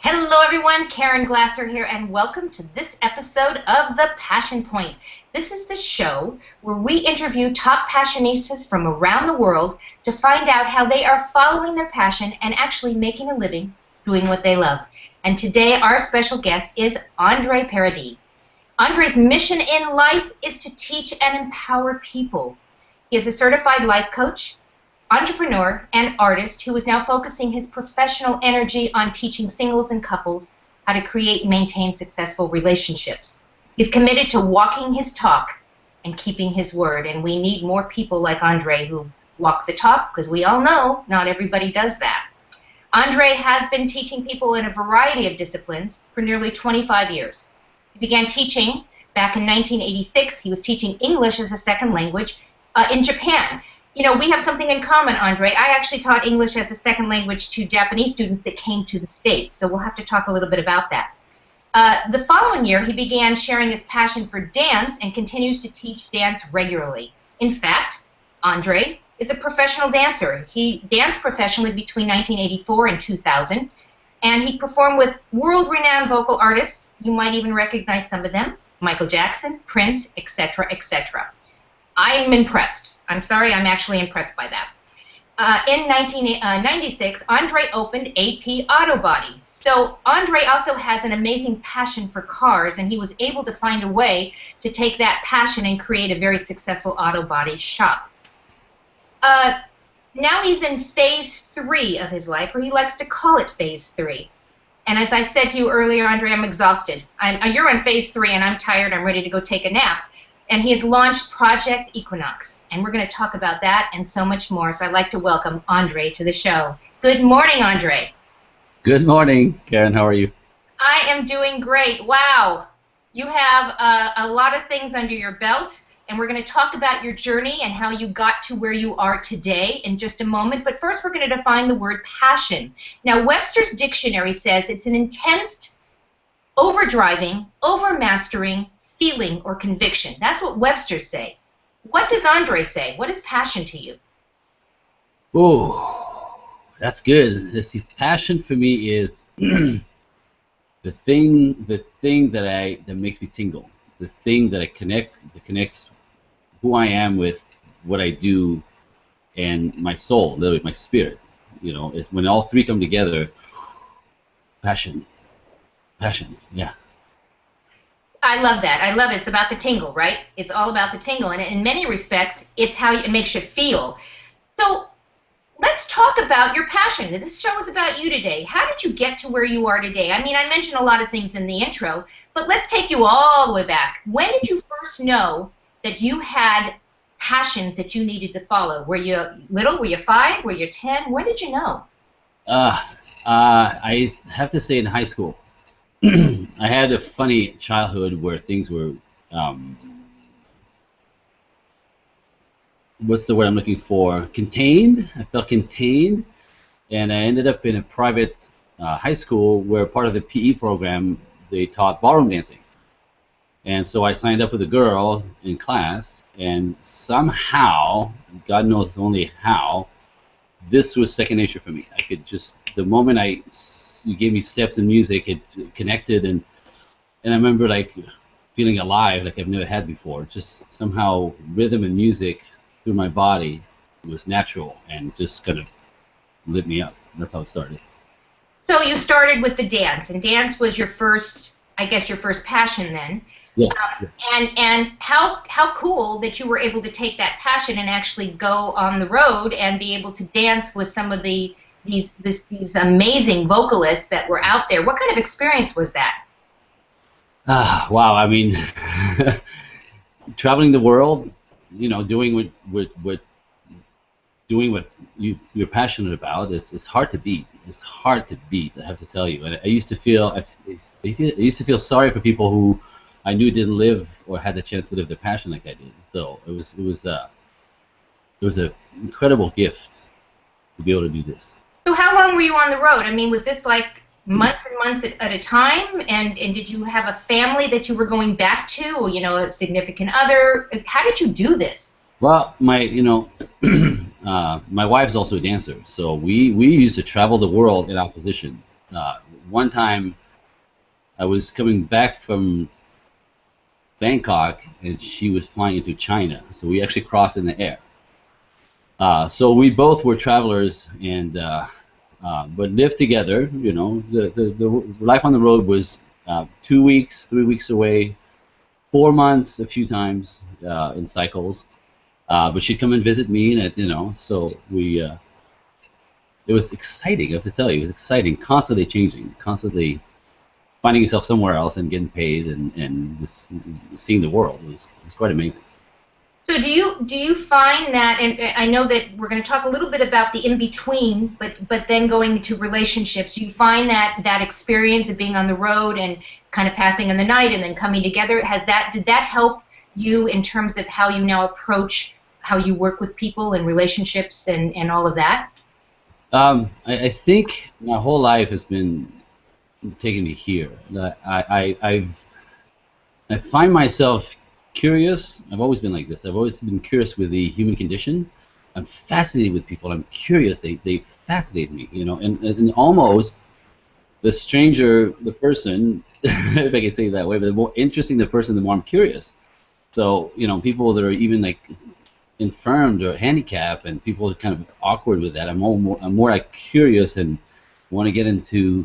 Hello everyone, Caren Glasser here, and welcome to this episode of The Passion Point. This is the show where we interview top passionistas from around the world to find out how they are following their passion and actually making a living doing what they love. And today our special guest is Andre Paradis. Andre's mission in life is to teach and empower people. He is a certified life coach, entrepreneur, and artist who is now focusing his professional energy on teaching singles and couples how to create and maintain successful relationships. He's committed to walking his talk and keeping his word, and we need more people like Andre who walk the talk, because we all know not everybody does that. Andre has been teaching people in a variety of disciplines for nearly 25 years. He began teaching back in 1986. He was teaching English as a second language in Japan. You know, we have something in common, Andre. I actually taught English as a second language to Japanese students that came to the States, so we'll have to talk a little bit about that. The following year, he began sharing his passion for dance and continues to teach dance regularly. In fact, Andre is a professional dancer. He danced professionally between 1984 and 2000, and he performed with world-renowned vocal artists. You might even recognize some of them: Michael Jackson, Prince, etc., etc. I'm impressed. I'm sorry, I'm actually impressed by that. In 1996, Andre opened AP Auto Body. So Andre also has an amazing passion for cars, and he was able to find a way to take that passion and create a very successful auto body shop. Now he's in phase 3 of his life, or he likes to call it phase 3. And as I said to you earlier, Andre, I'm exhausted. You're in phase 3, and I'm tired. I'm ready to go take a nap. And he has launched Project Equinox, and we're going to talk about that and so much more. So I'd like to welcome Andre to the show. Good morning, Andre. Good morning, Caren. How are you? I am doing great. Wow. You have a lot of things under your belt, and we're going to talk about your journey and how you got to where you are today in just a moment. But first, we're going to define the word passion. Now, Webster's dictionary says it's an intense, overdriving, overmastering feeling or conviction. That's what Webster say. What does Andre say? What is passion to you? Oh, that's good. See, passion for me is the thing that makes me tingle. The thing that that connects who I am with what I do and my soul, literally my spirit. You know, it's when all three come together. Passion, yeah. I love that. I love it. It's about the tingle, right? It's all about the tingle, and in many respects, it's how it makes you feel. So let's talk about your passion. This show is about you today. How did you get to where you are today? I mean, I mentioned a lot of things in the intro, but let's take you all the way back. When did you first know that you had passions that you needed to follow? Were you little? Were you 5? Were you 10? When did you know? I have to say in high school. I had a funny childhood where things were, what's the word I'm looking for? Contained. I felt contained, and I ended up in a private high school where part of the PE program they taught ballroom dancing, and so I signed up with a girl in class, and somehow, God knows only how, this was second nature for me. I could just, the moment you gave me steps in music, it connected, and I remember like feeling alive like I've never had before. Just somehow rhythm and music through my body was natural and just kind of lit me up. That's how it started. So you started with the dance, and dance was your first, I guess, your first passion then. Yeah. And how cool that you were able to take that passion and actually go on the road and be able to dance with some of these amazing vocalists that were out there. What kind of experience was that? Wow. I mean, traveling the world, you know, doing what you're passionate about, it's hard to beat. It's hard to beat, I have to tell you. And I used to feel sorry for people who I knew didn't live or had the chance to live their passion like I did. So it was an incredible gift to be able to do this. So how long were you on the road? I mean, was this like months and months at a time? And did you have a family that you were going back to, or, you know, a significant other? How did you do this? Well, my wife's also a dancer, so we used to travel the world in opposition. Uh, One time, I was coming back from Bangkok, and she was flying into China, so we actually crossed in the air. So we both were travelers, and but lived together. You know, the life on the road was 2 weeks, 3 weeks away, 4 months, a few times in cycles. But she'd come and visit me, and so we. It was exciting. I have to tell you, it was exciting. Constantly changing, constantly finding yourself somewhere else and getting paid, and just seeing the world was quite amazing. So do you find that, and I know that we're going to talk a little bit about the in between, but then going to relationships, do you find that that experience of being on the road and kind of passing in the night and then coming together, did that help you in terms of how you now approach how you work with people and relationships and all of that? I think my whole life has been taking me here. I find myself curious. I've always been like this. I've always been curious with the human condition. I'm fascinated with people. I'm curious. They fascinate me, and almost the stranger the person, if I can say it that way, but the more interesting the person, the more I'm curious. So, people that are even like infirmed or handicapped, and people are kind of awkward with that. I'm more like curious and want to get into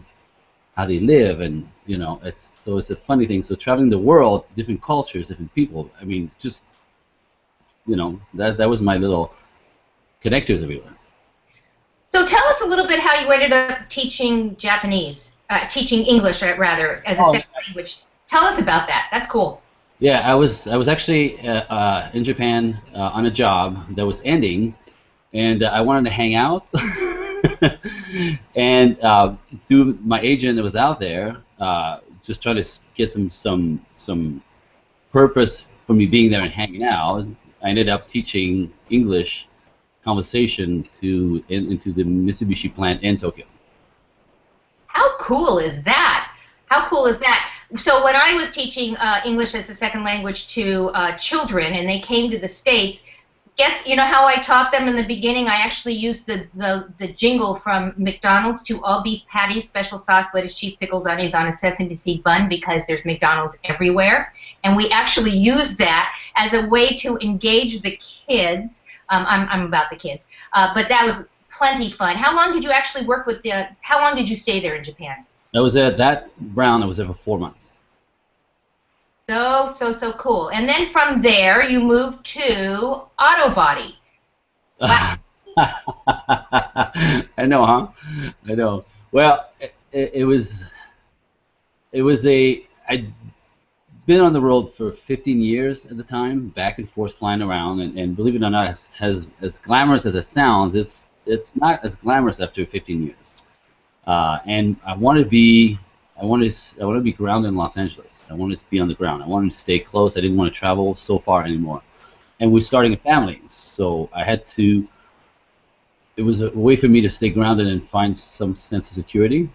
how they live, and it's a funny thing. So traveling the world, different cultures, different people. I mean, just that was my little connectors everywhere. So tell us a little bit how you ended up teaching teaching English rather as a Oh, second language. Tell us about that. That's cool. yeah, I was actually in Japan on a job that was ending, and I wanted to hang out. And through my agent that was out there, just trying to get some purpose for me being there and hanging out, I ended up teaching English conversation into the Mitsubishi plant in Tokyo. How cool is that? How cool is that? So when I was teaching English as a second language to children and they came to the States, guess you know how I taught them in the beginning? I actually used the jingle from McDonald's to all beef patties, special sauce, lettuce, cheese, pickles, onions on a sesame seed bun because there's McDonald's everywhere. And we actually used that as a way to engage the kids. I'm about the kids. But that was plenty fun. How long did you actually work with how long did you stay there in Japan? I was at that Brown. I was there for 4 months. So cool. And then from there, you moved to auto body. Wow. I know, huh? I know. Well, it was I'd been on the road for 15 years at the time, back and forth flying around, and believe it or not, as glamorous as it sounds, it's not as glamorous after 15 years. And I want to be grounded in Los Angeles. I wanted to be on the ground. I wanted to stay close. I didn't want to travel so far anymore. And we're starting a family, so I had to. It was a way for me to stay grounded and find some sense of security.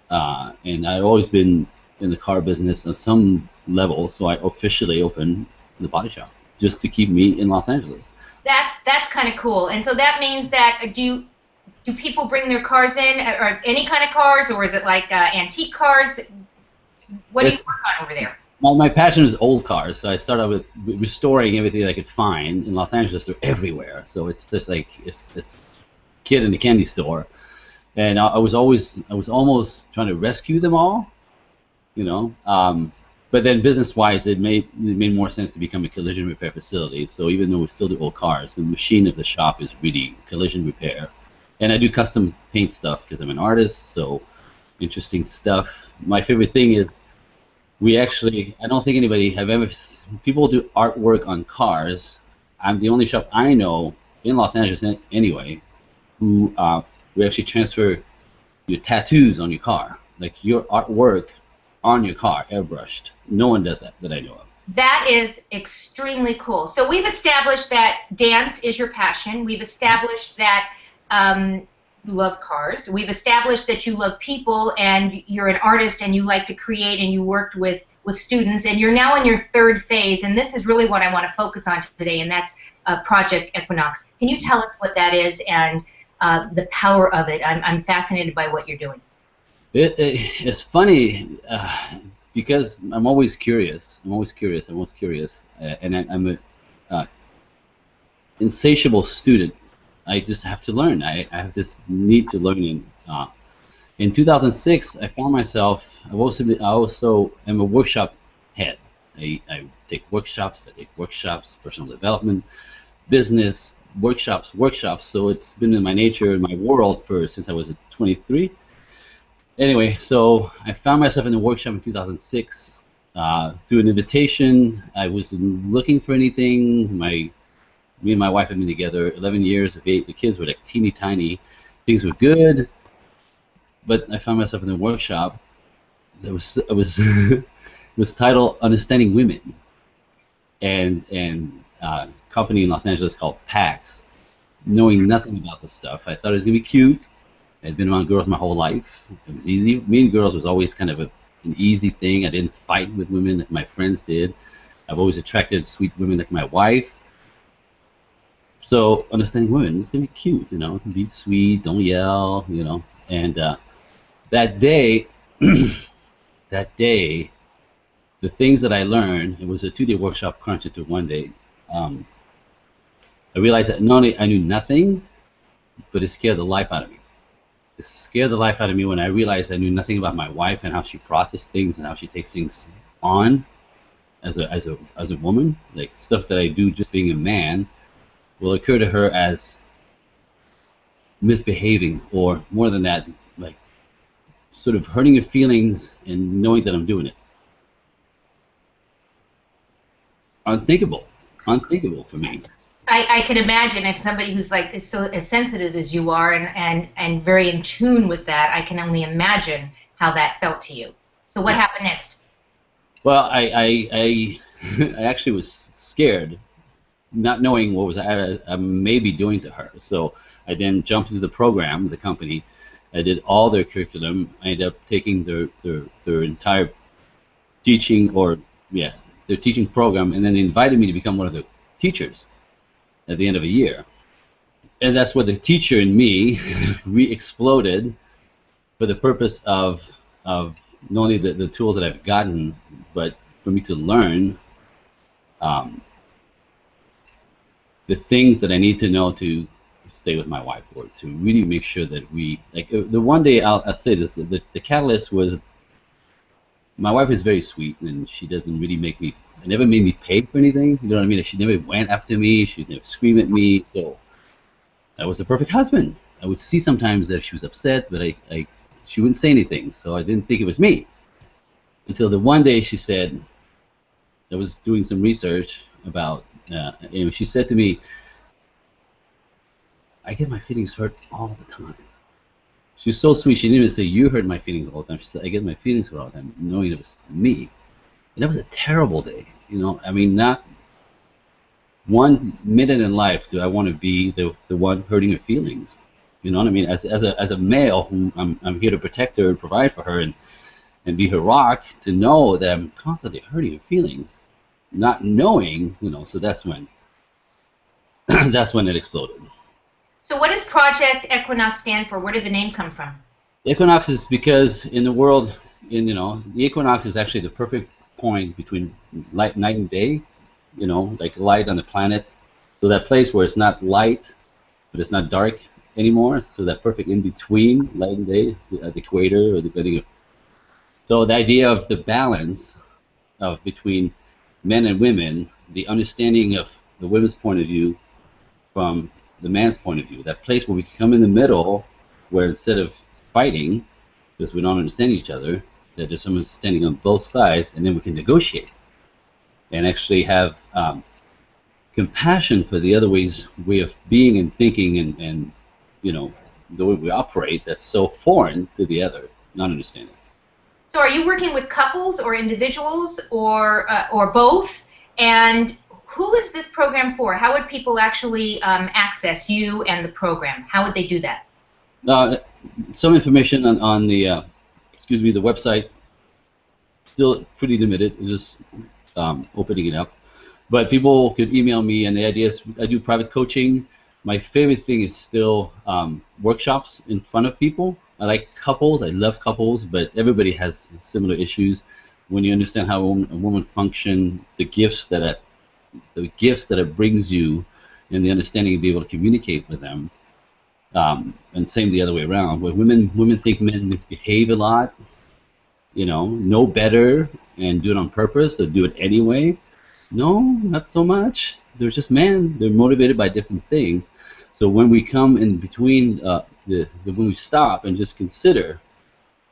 And I've always been in the car business on some level, so I officially opened the body shop just to keep me in Los Angeles. That's kind of cool. And so that means that do people bring their cars in, or any kind of cars, or is it like antique cars? What do you It's, work on over there? my passion is old cars, so I started with restoring everything I could find in Los Angeles. They're everywhere, so it's just like it's kid in the candy store, and I was almost trying to rescue them all, you know. But then business-wise, it made more sense to become a collision repair facility. So even though we still do old cars, the machine of the shop is really collision repair, and I do custom paint stuff because I'm an artist. So interesting stuff. My favorite thing is I don't think anybody have ever. People do artwork on cars. I'm the only shop I know in Los Angeles anyway who we actually transfer your tattoos on your car, like your artwork on your car, airbrushed. No one does that I know of. That is extremely cool. So we've established that dance is your passion. We've established that you love cars. We've established that you love people and you're an artist and you like to create and you worked with students, and you're now in your third phase, and this is really what I want to focus on today, and that's Project Equinox. Can you tell us what that is and the power of it? I'm fascinated by what you're doing. It's funny because I'm always curious. I'm always curious. I'm always curious, and I'm a insatiable student. I just have to learn. I have this need to learn. In 2006, I found myself. I also am a workshop head. I take workshops. I take workshops, personal development, business workshops. So it's been in my nature, in my world for since I was 23. Anyway, so I found myself in a workshop in 2006 through an invitation. I wasn't looking for anything. Me and my wife had been together 11 years. The kids were like teeny tiny. Things were good, but I found myself in a workshop that was it was titled "Understanding Women," and company in Los Angeles called PAX. Knowing nothing about the stuff, I thought it was gonna be cute. I'd been around girls my whole life. It was easy. Meeting girls was always kind of an easy thing. I didn't fight with women like my friends did. I've always attracted sweet women like my wife. So understanding women, it's gonna be cute, be sweet, don't yell, And that day, that day, the things that I learned, it was a 2-day workshop crunched into one day. I realized that not only I knew nothing, but it scared the life out of me. It scared the life out of me when I realized I knew nothing about my wife and how she processes things and how she takes things on as a woman. Like stuff that I do just being a man will occur to her as misbehaving, or more than that, like sort of hurting her feelings and knowing that I'm doing it. Unthinkable for me. I can imagine if somebody who's like is so as sensitive as you are and very in tune with that, I can only imagine how that felt to you. So what happened next? Well, I I actually was scared, not knowing what I may be doing to her. So I then jumped into the program with the company. I did all their curriculum. I ended up taking their entire teaching, their teaching program, and then they invited me to become one of the teachers at the end of a year. And that's where the teacher in me re-exploded for the purpose of not only the tools that I've gotten, but for me to learn the things that I need to know to stay with my wife, or to really make sure that the one day I'll say this, the catalyst was my wife is very sweet, and she doesn't really never made me pay for anything. You know what I mean? Like, she never went after me. She never screamed at me. So I was the perfect husband. I would see sometimes that she was upset, but she wouldn't say anything. So I didn't think it was me. Until the one day she said, I was doing some research about, and she said to me, I get my feelings hurt all the time. She was so sweet. She didn't even say, you hurt my feelings all the time. She said, I get my feelings hurt all the time, knowing it was me. And that was a terrible day. I mean, not 1 minute in life do I want to be the one hurting her feelings. You know what I mean? As a male, who I'm here to protect her and provide for her and be her rock, to know that I'm constantly hurting her feelings, not knowing, so that's when that's when it exploded. So what does Project Equinox stand for? Where did the name come from? Equinox is because in the world, the equinox is actually the perfect point between night and day, like light on the planet. So that place where it's not light, but it's not dark anymore. So that perfect in between light and day, at the equator or the beginning. So the idea of the balance of between men and women, the understanding of the women's point of view from the man's point of view, that place where we can come in the middle, where instead of fighting because we don't understand each other, that there's some understanding on both sides, and then we can negotiate and actually have compassion for the other way of being and thinking, and the way we operate that's so foreign to the other, not understanding. So are you working with couples or individuals or both? And who is this program for? How would people actually access you and the program? How would they do that? Some information on the the website. Still pretty limited. It's just opening it up. But people could email me, and the idea is I do private coaching. My favorite thing is still workshops in front of people. I like couples. I love couples, but everybody has similar issues. When you understand how a woman function, the gifts that it brings you, and the understanding to be able to communicate with them, and same the other way around. When women think men misbehave a lot, know better and do it on purpose or do it anyway. No, not so much. They're just men. They're motivated by different things. So when we come in between, when we stop and just consider,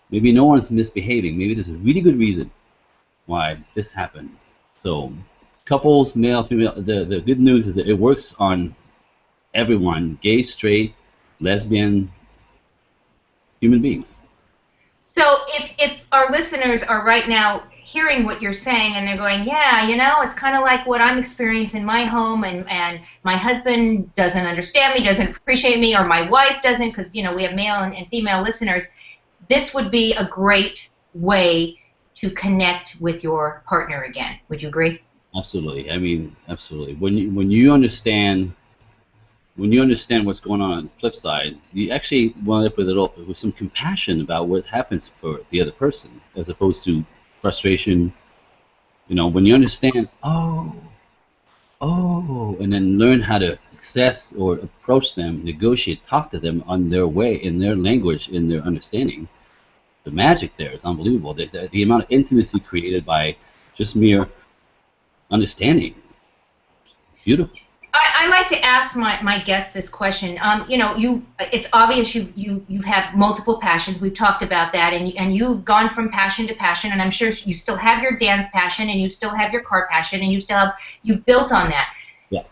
maybe no one's misbehaving. Maybe there's a really good reason why this happened. So couples, male, female, the good news is that it works on everyone, gay, straight, lesbian, human beings. So if our listeners are right now hearing what you're saying and they're going, yeah, it's kind of like what I'm experiencing in my home, and my husband doesn't understand me, doesn't appreciate me, or my wife doesn't, because, we have male and female listeners, this would be a great way to connect with your partner again. Would you agree? Absolutely. I mean, absolutely. When you understand what's going on the flip side, you actually wind up with some compassion about what happens for the other person, as opposed to frustration. When you understand, oh, and then learn how to access or approach them, negotiate, talk to them on their way, in their language, in their understanding, the magic there is unbelievable. The amount of intimacy created by just mere understanding, beautiful. I like to ask my guests this question. It's obvious you've had multiple passions. We've talked about that, and you've gone from passion to passion, and I'm sure you still have your dance passion, and you still have your car passion, and you've built on that. Yeah.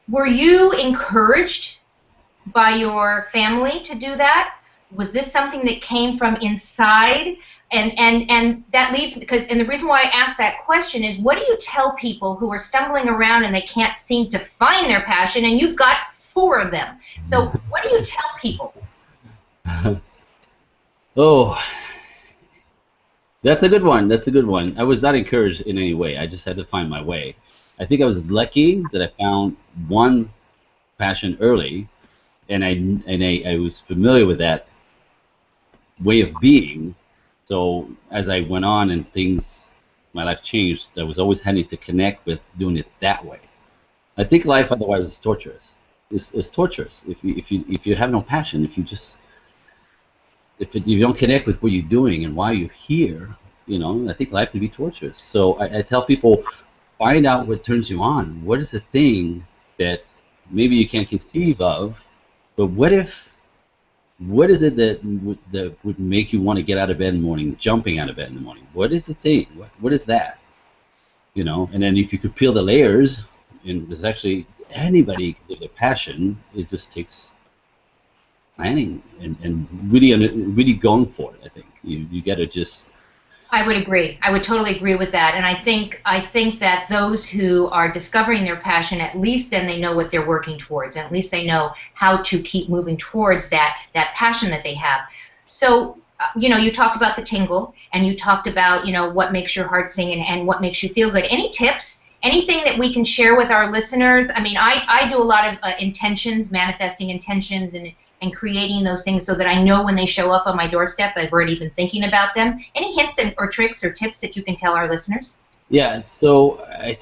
Were you encouraged by your family to do that? Was this something that came from inside? And that leads, and the reason why I ask that question is, what do you tell people who are stumbling around and they can't seem to find their passion, and you've got 4 of them? So what do you tell people? Oh, that's a good one. That's a good one. I was not encouraged in any way. I just had to find my way. I think I was lucky that I found one passion early, and I was familiar with that way of being. So as I went on and my life changed, I was always having to connect with doing it that way. I think life otherwise is torturous. It's torturous if you have no passion. If you don't connect with what you're doing and why you're here, I think life can be torturous. So I tell people, find out what turns you on. What is the thing that maybe you can't conceive of, but what is it that would make you want to get out of bed in the morning, jumping out of bed in the morning? What is the thing? What is that? And then if you could peel the layers, and there's actually anybody can live their passion, it just takes planning and really going for it. I think you got to just. I would agree. I would totally agree with that. And I think that those who are discovering their passion, at least then they know what they're working towards, and at least they know how to keep moving towards that passion that they have. So, you talked about the tingle, and you talked about, what makes your heart sing and what makes you feel good. Any tips? Anything that we can share with our listeners? I mean, I do a lot of intentions, manifesting intentions, and creating those things so that I know when they show up on my doorstep, I've already been thinking about them. Any hints or tricks or tips that you can tell our listeners? Yeah, so I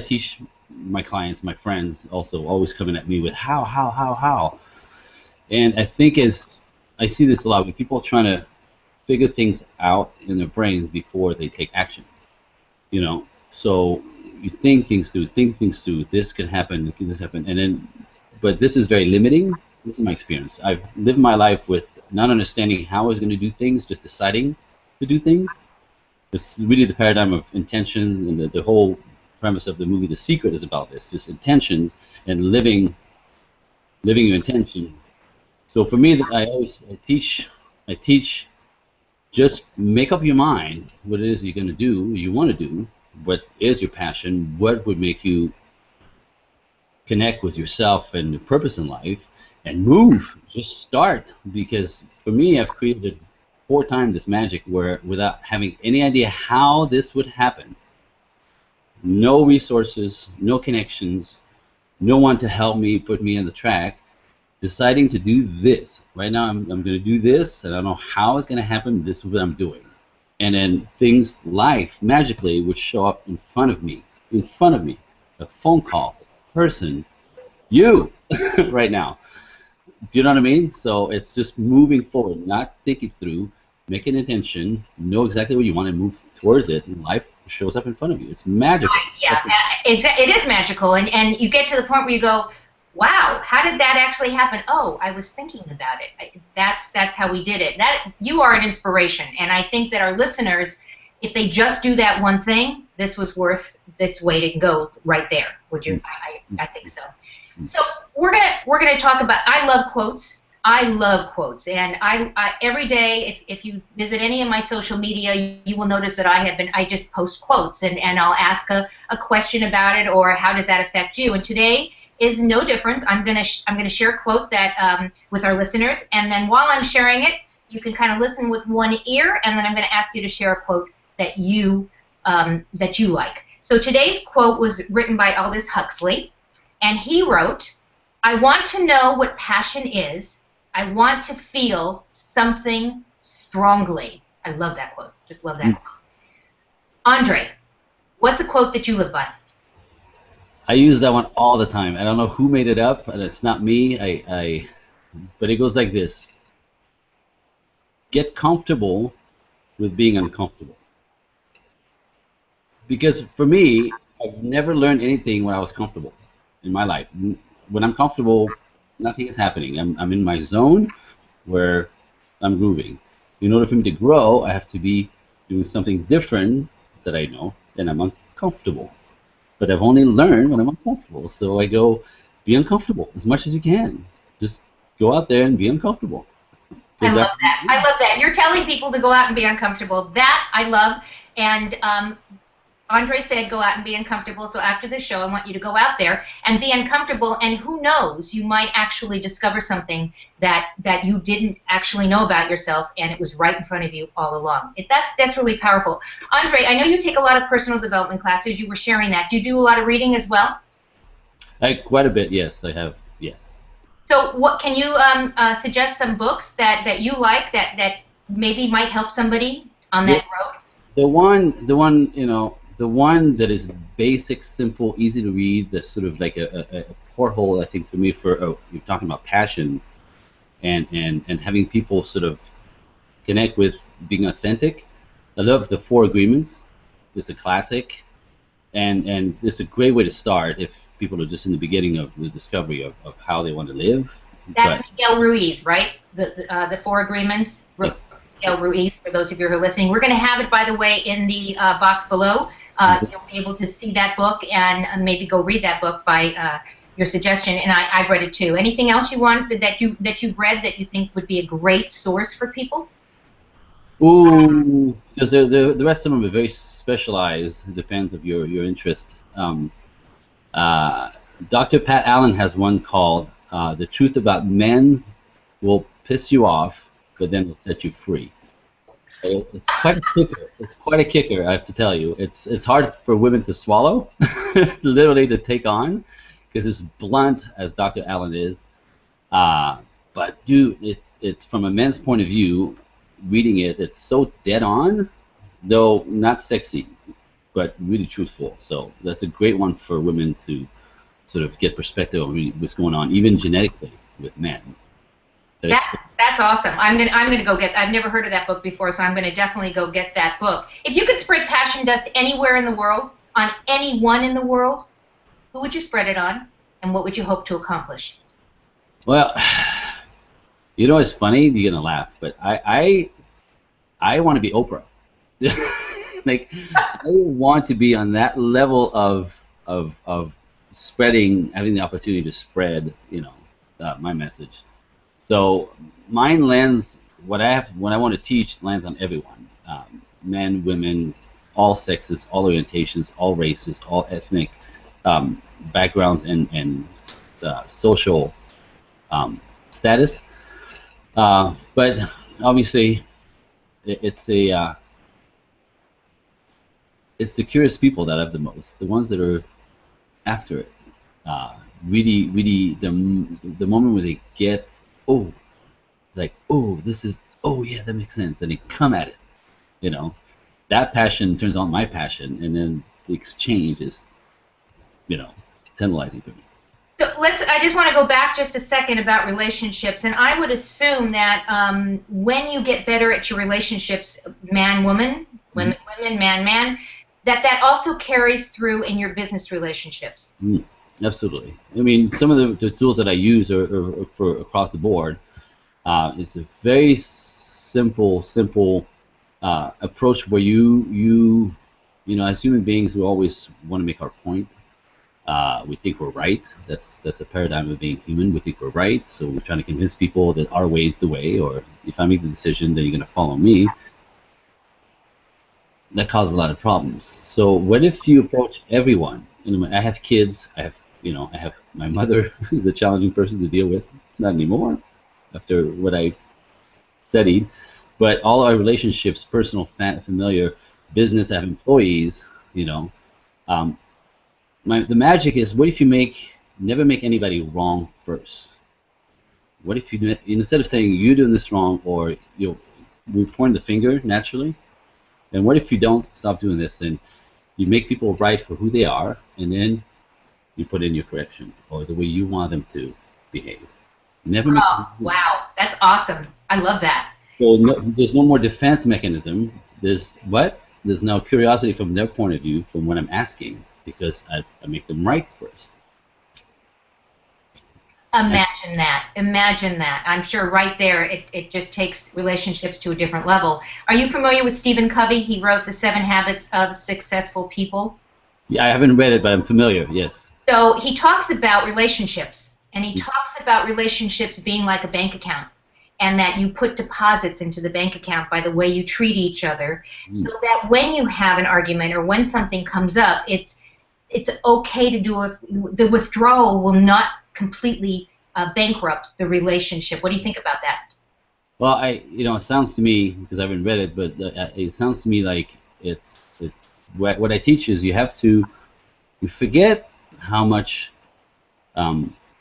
teach my clients, my friends also, always coming at me with how. And I think I see this a lot with people trying to figure things out in their brains before they take action. So you think things through, this can happen, but this is very limiting. This is my experience. I've lived my life with not understanding how I was going to do things, just deciding to do things. It's really the paradigm of intentions, and the whole premise of the movie The Secret is about this, just intentions and living your intention. So for me, I teach, just make up your mind what it is you're going to do, you want to do, what is your passion, what would make you connect with yourself and the purpose in life, and move. Just start, because for me, I've created 4 times this magic where, without having any idea how this would happen, no resources, no connections, no one to help me, put me on the track, deciding to do this. Right now, I'm going to do this, and I don't know how it's going to happen. This is what I'm doing. And then things, life, magically would show up in front of me, a phone call, a person, you, right now. Do you know what I mean? So it's just moving forward, not thinking through, make an intention, know exactly what you want, and move towards it, and life shows up in front of you. It's magical. Yeah, it is magical, and you get to the point where you go, wow, how did that actually happen? Oh, I was thinking about it. That's how we did it. That you are an inspiration, and I think that our listeners, if they just do that one thing, this was worth this way to go right there. Would you? I think so. So we're gonna talk about. I love quotes. I love quotes, and I every day, if you visit any of my social media, you will notice that I just post quotes, and I'll ask a question about it, or how does that affect you? And today is no different. I'm gonna share a quote that with our listeners, and then while I'm sharing it, you can kind of listen with one ear, and then I'm gonna ask you to share a quote that you like. So today's quote was written by Aldous Huxley, and he wrote, "I want to know what passion is. I want to feel something strongly." I love that quote. Just love that quote. Andre, what's a quote that you live by? I use that one all the time. I don't know who made it up, and it's not me. But it goes like this: get comfortable with being uncomfortable. Because for me, I've never learned anything when I was comfortable in my life. When I'm comfortable, nothing is happening. I'm in my zone where I'm grooving. In order for me to grow, I have to be doing something different that I know, and I'm uncomfortable. But I've only learned when I'm uncomfortable. So I go, be uncomfortable as much as you can. Just go out there and be uncomfortable. I love that. I love that. You're telling people to go out and be uncomfortable. That I love. And Andre said go out and be uncomfortable. So after the show, I want you to go out there and be uncomfortable. And who knows, you might actually discover something that you didn't actually know about yourself, and it was right in front of you all along. That's really powerful. Andre, I know you take a lot of personal development classes. You were sharing that. Do you do a lot of reading as well? Quite a bit, yes. I have, yes. So what can you suggest some books that you like that maybe might help somebody on that road? The one that is basic, simple, easy to read, that's sort of like a porthole, I think, for me, for you're talking about passion and having people sort of connect with being authentic. I love The Four Agreements. It's a classic, and it's a great way to start if people are just in the beginning of the discovery of how they want to live. That's Miguel Ruiz, right? The Four Agreements. Yeah. Miguel Ruiz, for those of you who are listening. We're going to have it, by the way, in the box below. You'll be able to see that book and maybe go read that book by your suggestion, and I've read it too. Anything else you want that you've read that you think would be a great source for people? Ooh, because the rest of them are very specialized. It depends of your interest. Dr. Pat Allen has one called "The Truth About Men Will Piss You Off, but then will set you free." It's quite a kicker. It's quite a kicker, I have to tell you. It's hard for women to swallow, literally to take on, because it's blunt as Dr. Allen is. But dude, it's from a man's point of view. Reading it, it's so dead on, though not sexy, but really truthful. So that's a great one for women to sort of get perspective on what's going on, even genetically with men. That's awesome. I'm gonna go get. I've never heard of that book before, so I'm gonna definitely go get that book. If you could spread passion dust anywhere in the world, on anyone in the world, who would you spread it on, and what would you hope to accomplish? Well, you know, it's funny. You're gonna laugh, but I want to be Oprah. Like, I want to be on that level of spreading, having the opportunity to spread, my message. So mine lands, what I want to teach lands on everyone, men, women, all sexes, all orientations, all races, all ethnic backgrounds, and social status. But obviously, it's the curious people that have the most, the ones that are after it. really the moment where they get, oh, like, oh, this is, oh yeah, that makes sense, and they come at it, you know, that passion turns on my passion, and then the exchange is, tantalizing for me. So I just want to go back just a second about relationships, and I would assume that when you get better at your relationships, man-woman, women, man-man, that also carries through in your business relationships. Absolutely. I mean, some of the tools that I use are for across the board. It's a very simple approach where you know, as human beings, we always want to make our point. We think we're right. That's a paradigm of being human. We think we're right, so we're trying to convince people that our way is the way, or if I make the decision, then you're going to follow me. That causes a lot of problems. So what if you approach everyone? I have kids. I have my mother, who's a challenging person to deal with. Not anymore, after what I studied. But all our relationships, personal, familiar, business, I have employees. The magic is, what if you never make anybody wrong first? What if you, instead of saying you're doing this wrong, or we point the finger naturally, and what if you don't stop doing this, and you make people right for who they are, and then you put in your correction or the way you want them to behave. Never. Oh, wow, that's awesome! I love that. So there's no more defense mechanism. There's now curiosity from their point of view, from what I'm asking, because I make them right first. Imagine that. I'm sure right there it just takes relationships to a different level. Are you familiar with Stephen Covey? He wrote The 7 Habits of Successful People. Yeah, I haven't read it, but I'm familiar, yes. So he talks about relationships, and he talks about relationships being like a bank account, and that you put deposits into the bank account by the way you treat each other, so that when you have an argument or when something comes up, it's okay to do it. The withdrawal will not completely bankrupt the relationship. What do you think about that? Well, it sounds to me, because I haven't read it, but it sounds to me like it's what I teach is you forget how much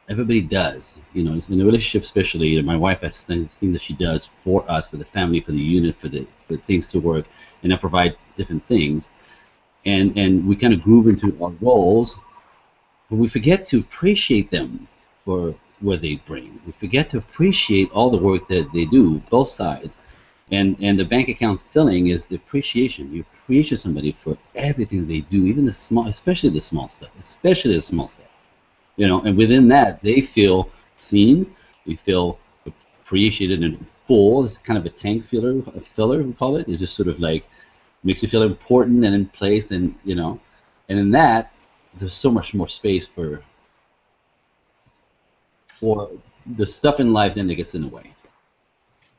everybody does. In a relationship, especially, my wife has things that she does for us, for the family, for the unit, for things to work, and I provide different things, and we kind of groove into our roles. But we forget to appreciate them for what they bring. We forget to appreciate all the work that they do, both sides. And the bank account filling is the appreciation. You appreciate somebody for everything they do, even especially the small stuff. And within that, they feel seen. We feel appreciated and full. It's kind of a tank filler, we call it. It's just sort of like makes you feel important and in place, and in that, there's so much more space for the stuff in life then that gets in the way.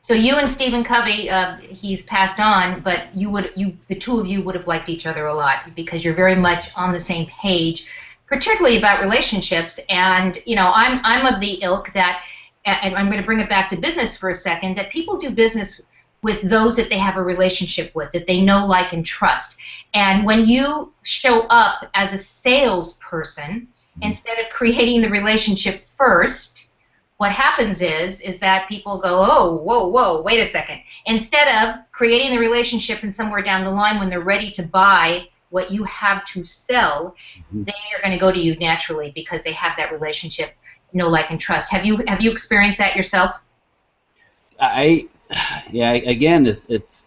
So you and Stephen Covey, he's passed on, but the two of you would have liked each other a lot, because you're very much on the same page, particularly about relationships. And I'm of the ilk that, and I'm going to bring it back to business for a second, that people do business with those that they have a relationship with, that they know, like, and trust. And when you show up as a salesperson, instead of creating the relationship first, what happens is that people go, oh, whoa, wait a second. Instead of creating the relationship and somewhere down the line when they're ready to buy what you have to sell, they are going to go to you naturally because they have that relationship, know, like, and trust. Have you experienced that yourself? Yeah, again, it's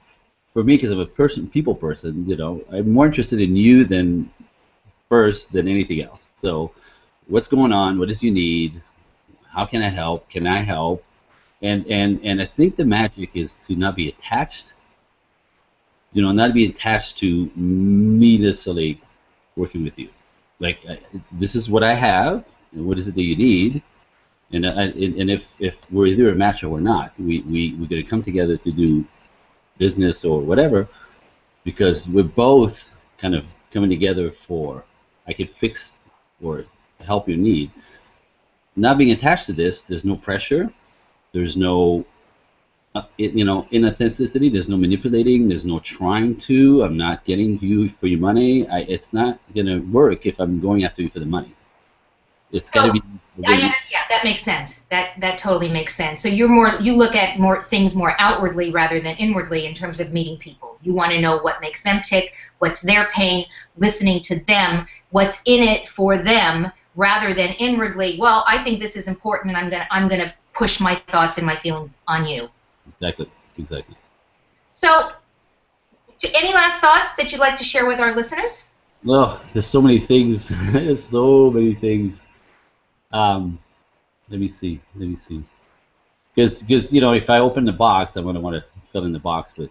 for me, because I'm a people person. I'm more interested in you than anything else. So, what's going on? What does you need? How can I help? Can I help? And I think the magic is to not be attached. Not be attached to me necessarily working with you. Like, this is what I have, and what is it that you need? And if we're either a match or we're not, we're going to come together to do business or whatever, because we're both kind of coming together for, I could fix or help your need. Not being attached to this, there's no pressure, there's no inauthenticity, there's no manipulating, there's no trying to. I'm not getting you for your money. It's not going to work if I'm going after you for the money. It's got to So, be. yeah, that makes sense. That totally makes sense. So you look at more things more outwardly rather than inwardly in terms of meeting people. You want to know what makes them tick, what's their pain, listening to them, what's in it for them, rather than inwardly. Well, I think this is important, and I'm gonna push my thoughts and my feelings on you. Exactly. So, any last thoughts that you'd like to share with our listeners? Oh, there's so many things. There's so many things. Um, let me see. Because if I open the box, I'm gonna want to fill in the box, but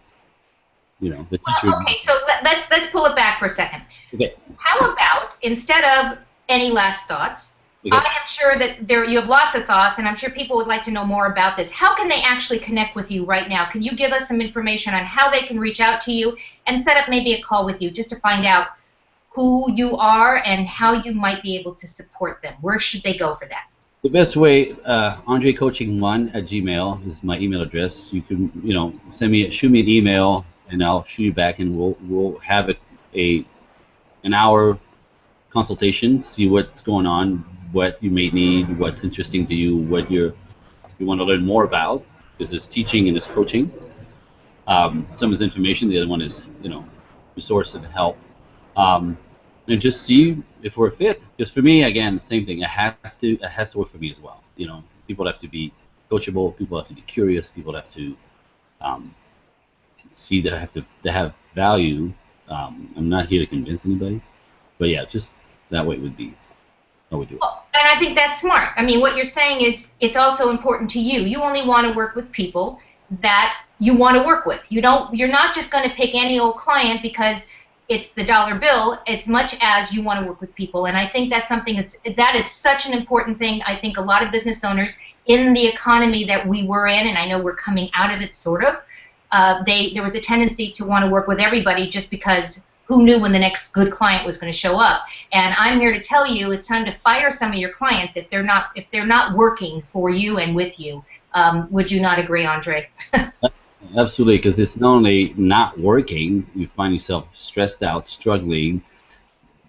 the teacher. Well, okay, so let's pull it back for a second. Okay. How about, instead of any last thoughts, Okay. I am sure that you have lots of thoughts, and I'm sure people would like to know more about this. How can they actually connect with you right now? Can you give us some information on how they can reach out to you and set up maybe a call with you just to find out who you are and how you might be able to support them? Where should they go for that? The best way, andrecoaching1@gmail is my email address. You can, shoot me an email, and I'll shoot you back, and we'll have an hour consultation, see what's going on, what you may need, what's interesting to you, what you want to learn more about. Because there's teaching and there's coaching. Some is information, the other one is resource and help. And just see if we're fit. Because for me, again, the same thing. It has to work for me as well. People have to be coachable. People have to be curious. People have to see that they have value. I'm not here to convince anybody, but yeah, just that way would be how we do it. Well, and I think that's smart. I mean, what you're saying is it's also important to you. You only want to work with people that you want to work with. You're not just going to pick any old client because it's the dollar bill, as much as you want to work with people. And I think that's something that is such an important thing. I think a lot of business owners in the economy that we were in, and I know we're coming out of it sort of, there was a tendency to want to work with everybody just because who knew when the next good client was going to show up. And I'm here to tell you it's time to fire some of your clients if they're not working for you and with you. Would you not agree, Andre? Absolutely, because it's not only not working, you find yourself stressed out, struggling.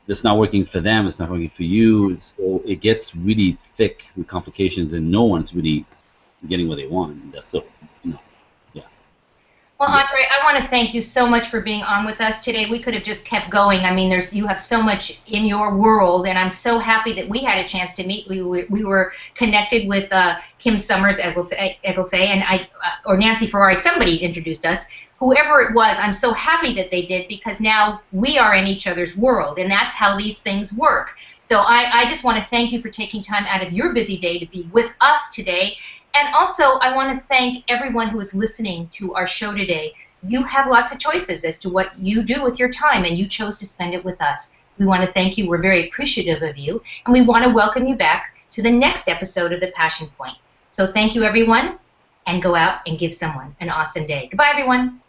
It's not working for them, it's not working for you, so it gets really thick with complications, and no one's really getting what they want. That's so, yeah. Well, Andre, I want to thank you so much for being on with us today. We could have just kept going. I mean, you have so much in your world, and I'm so happy that we had a chance to meet. We were connected with Kim Summers Egglesay, and or Nancy Ferrari. Somebody introduced us. Whoever it was, I'm so happy that they did, because now we are in each other's world, and that's how these things work. So I just want to thank you for taking time out of your busy day to be with us today. And also, I want to thank everyone who is listening to our show today. You have lots of choices as to what you do with your time, and you chose to spend it with us. We want to thank you. We're very appreciative of you, and we want to welcome you back to the next episode of The Passion Point. So thank you, everyone, and go out and give someone an awesome day. Goodbye, everyone.